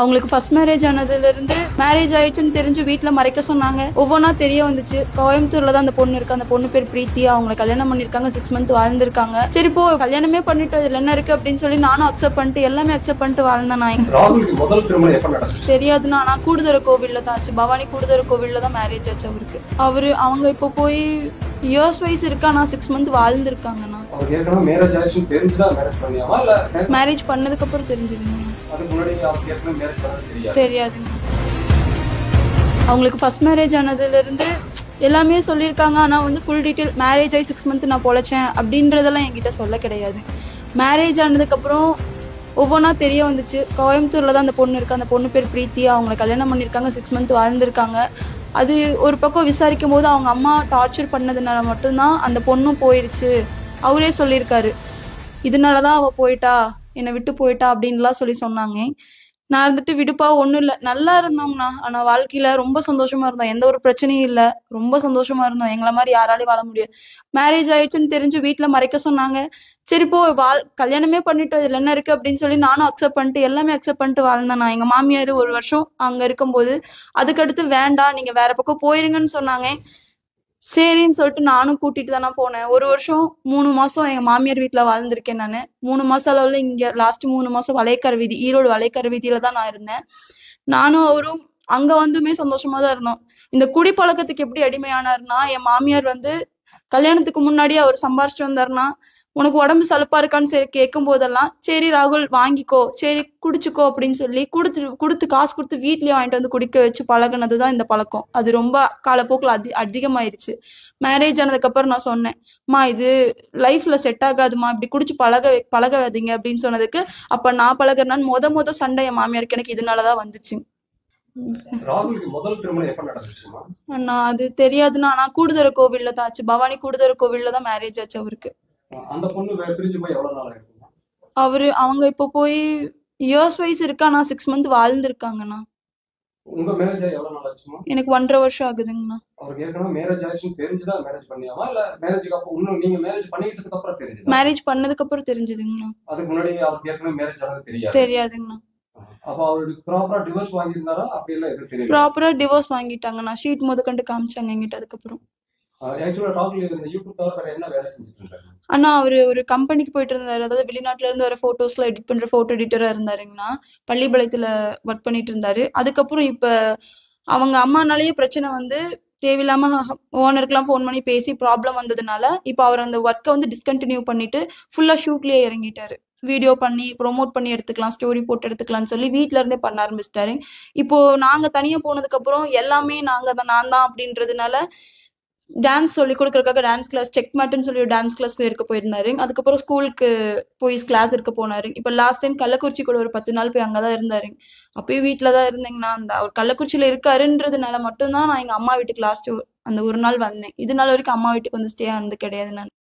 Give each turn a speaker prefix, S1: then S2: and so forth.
S1: அவங்களுக்கு first marriage ஆனதுலேருந்து marriage ஆயிடுச்சுன்னு தெரிஞ்சு வீட்டில் மறைக்க சொன்னாங்க. ஒவ்வொன்றா தெரிய வந்துச்சு. கோயம்புத்தூர்ல தான் அந்த பொண்ணு இருக்கு. அந்த பொண்ணு பேர் பிரீத்தி. அவங்க கல்யாணம் பண்ணியிருக்காங்க. 6 மந்த் வாழ்ந்திருக்காங்க. சரி போ கல்யாணமே பண்ணிட்டு இதில் என்ன இருக்கு அப்படின்னு சொல்லி நானும் அக்செப்ட் பண்ணிட்டு எல்லாமே அக்செப்ட் பண்ணிட்டு வாழ்ந்தேன். நான்
S2: ராகுலுக்கு முதல் திருமணம் எப்ப நடந்துச்சு
S1: தெரியாதுன்னா நான் கூடுதர கோவில்ல தான் ஆச்சு. பவானி கூடுதர கோவில்ல தான் மேரேஜ் ஆச்சு அவருக்கு. அவங்க இப்போ போய் இயர்ஸ் வைஸ் இருக்கா. நான் 6 மந்த் வாழ்ந்திருக்காங்கண்ணா.
S2: அவங்க ஏற்கனவே மேரேஜ் ஆயிடுச்சுன்னு தெரிஞ்சுதான் மேரேஜ் பண்ணியாமா இல்ல
S1: மேரேஜ் பண்ணதுக்கு அப்புறம் தெரிஞ்சதுங்க.
S2: அதுக்கு முன்னாடி அவங்க ஏற்கனவே மேரேஜ் பண்ணது
S1: தெரியாதுங்க. அவங்களுக்கு ஃபர்ஸ்ட் மேரேஜ் ஆனதுலேருந்து எல்லாமே சொல்லியிருக்காங்க. ஆனால் வந்து ஃபுல் டீட்டெயில் மேரேஜ் ஆகி 6 மந்த் நான் பொழைச்சேன் அப்படின்றதெல்லாம் என்கிட்ட சொல்ல கிடையாது. மேரேஜ் ஆனதுக்கப்புறம் ஒவ்வொன்றா தெரிய வந்துச்சு. கோயம்புத்தூரில் தான் அந்த பொண்ணு இருக்குது. அந்த பொண்ணு பேர் பிரீத்தி. அவங்க கல்யாணம் பண்ணியிருக்காங்க. 6 மந்த் வாழ்ந்திருக்காங்க. அது ஒரு பக்கம் விசாரிக்கும் போது அவங்க அம்மா டார்ச்சர் பண்ணதுனால மட்டும்தான் அந்த பொண்ணும் போயிடுச்சு. அவரே சொல்லியிருக்காரு, இதனால தான் அவள் போயிட்டா, என்னை விட்டு போயிட்டா அப்படின்லாம் சொன்னாங்க. நான் இருந்துட்டு விடுப்பா ஒன்றும் இல்லை, நல்லா இருந்தோம்னா. ஆனால் வாழ்க்கையில் ரொம்ப சந்தோஷமாக இருந்தோம். எந்த ஒரு பிரச்சனையும் இல்லை, ரொம்ப சந்தோஷமாக இருந்தோம். எங்களை மாதிரி யாராலையும் வாழ முடியாது. மேரேஜ் ஆயிடுச்சுன்னு தெரிஞ்சு வீட்டில் மறைக்க சொன்னாங்க. சரி போ கல்யாணமே பண்ணிட்டு இதில் என்ன இருக்குது அப்படின்னு சொல்லி நானும் அக்செப்ட் பண்ணிட்டு எல்லாமே அக்செப்ட் பண்ணிட்டு வாழ்ந்தேன். நான் எங்கள் மாமியார் 1 வருஷம் அங்கே இருக்கும்போது அதுக்கடுத்து வேண்டாம் நீங்கள் வேற பக்கம் போயிருங்கன்னு சொன்னாங்க. சரின்னு சொல்லிட்டு நானும் கூட்டிட்டு தானே போனேன். 1 வருஷம் 3 மாசம் எங்க மாமியார் வீட்டில் வாழ்ந்திருக்கேன். நான் 3 மாசம் அளவுல இங்க லாஸ்ட் 3 மாசம் வளையக்கரை வீதி, ஈரோடு வளையக்கரை வீதியில தான் நான் இருந்தேன். நானும் அவரும் அங்க வந்துமே சந்தோஷமா தான் இருந்தோம். இந்த குடிப்பழக்கத்துக்கு எப்படி அடிமையானாருன்னா, என் மாமியார் வந்து கல்யாணத்துக்கு முன்னாடியே அவர் சம்பாரிச்சுட்டு வந்தாருன்னா, உனக்கு உடம்பு சலுப்பா இருக்கான்னு சரி கேட்கும் போதெல்லாம், சரி ராகுல் வாங்கிக்கோ, சரி குடிச்சுக்கோ அப்படின்னு சொல்லி கொடுத்து காசு கொடுத்து வீட்லயே வாங்கிட்டு வந்து குடிக்க வச்சு பழகினது தான் இந்த பழக்கம். அது ரொம்ப காலப்போக்கில் அதிகமாயிருச்சு. மேரேஜ் ஆனதுக்கப்புறம் நான் சொன்னேன், இது லைஃப்ல செட் ஆகாதுமா, இப்படி குடிச்சு பழகாதீங்க அப்படின்னு சொன்னதுக்கு, அப்ப நான் பழகிறேன்னு முத சண்டை என் மாமியாருக்கு எனக்கு இதனாலதான் வந்துச்சு.
S2: ராகுலுக்கு முதல் திருமணம் எப்ப நடந்துச்சுமா?
S1: நான் அது தெரியாதுன்னா நான் கூடுதர கோவில்ல தான் ஆச்சு. பவானி கூடுதர கோவில்ல தான் மேரேஜ் ஆச்சு அவருக்கு.
S2: அந்த பொண்ணு பிரிஞ்சு போய் எவ்வளவு நாள் ஆயிருக்கு?
S1: அவங்க இப்போ போய் இயர்ஸ் வைஸ் இருக்கா. நான் 6 மந்த் வாழ்ந்திருக்காங்கண்ணா.
S2: உங்க மேரேஜ் ஆகி எவ்வளவு நாள் ஆச்சுமா?
S1: எனக்கு 1.5 வருஷம் ஆகுதுங்கண்ணா.
S2: அவருக்கு ஏற்கனவே மேரேஜ் ஆயிடுச்சுன்னு தெரிஞ்சுதான் மேரேஜ் பண்ணியாமா இல்ல மேரேஜுக்கு அப்புறம் இன்னும் நீங்க மேரேஜ் பண்ணிட்டதுக்கு அப்புறம் தெரிஞ்சது?
S1: மேரேஜ் பண்ணதுக்கு அப்புறம் தெரிஞ்சதுங்கண்ணா.
S2: அதுக்கு முன்னாடி அவருக்கு ஏற்கனவே மேரேஜ் ஆனது
S1: தெரியாதுங்கண்ணா.
S2: அப்ப அவருக்கு ப்ராப்பரா டிவோர்ஸ் வாங்கியிருந்தாரா? அப்படி எல்லாம் எதுவும் தெரியும்?
S1: ப்ராப்பரா டிவோர்ஸ் வாங்கிட்டாங்கண்ணா. ஷீட் முதற்கண்டு காமிச்சாங்க என்கிட்ட. அதுக்கப்புறம் அண்ணா அவரு ஒரு கம்பெனிக்கு போயிட்டு இருந்தாரு. அதாவது வெளிநாட்டுல இருந்து வர போட்டோஸ்லாம் எடிட் பண்ற போட்டோ எடிட்டரா இருந்தாருங்கண்ணா. பள்ளிப்பாளையத்துல ஒர்க் பண்ணிட்டு இருந்தாரு. அதுக்கப்புறம் இப்ப அவங்க அம்மானாலேயே பிரச்சனை வந்து தேவையில்லாம ஓனருக்குலாம் ஃபோன் பண்ணி பேசி ப்ராப்ளம் வந்ததுனால இப்ப அவர் அந்த ஒர்க்கை வந்து டிஸ்கண்டினியூ பண்ணிட்டு ஃபுல்லா ஷூட்லயே இறங்கிட்டாரு. வீடியோ பண்ணி ப்ரொமோட் பண்ணி எடுத்துக்கலாம், ஸ்டோரி போட்டு எடுத்துக்கலாம்னு சொல்லி வீட்டுல இருந்தே பண்ண ஆரம்பிச்சிட்டாரு. இப்போ நாங்க தனியா போனதுக்கு அப்புறம் எல்லாமே நான் தான் அப்படின்றதுனால டான்ஸ் சொல்லி கொடுக்கறதுக்காக டான்ஸ் கிளாஸ் செக் மேட்டுன்னு சொல்லி டான்ஸ் கிளாஸ்க்கு இருக்க போயிருந்தாரு. அதுக்கப்புறம் ஸ்கூலுக்கு போய் கிளாஸ் இருக்க போனாரு. இப்போ லாஸ்ட் டைம் கள்ளக்குறிச்சி கூட ஒரு 10 நாள் போய் அங்கதான் இருந்தாரு. அப்பயும் வீட்டில தான் இருந்தேங்கண்ணா. அவர் கள்ளக்குறிச்சியில இருக்காருன்றதுனால மட்டும்தான் நான் எங்க அம்மா வீட்டுக்கு லாஸ்ட் அந்த 1 நாள் வந்தேன். இது நாள் வரைக்கும் அம்மா வீட்டுக்கு வந்து ஸ்டே ஆனது கிடையாது நான்.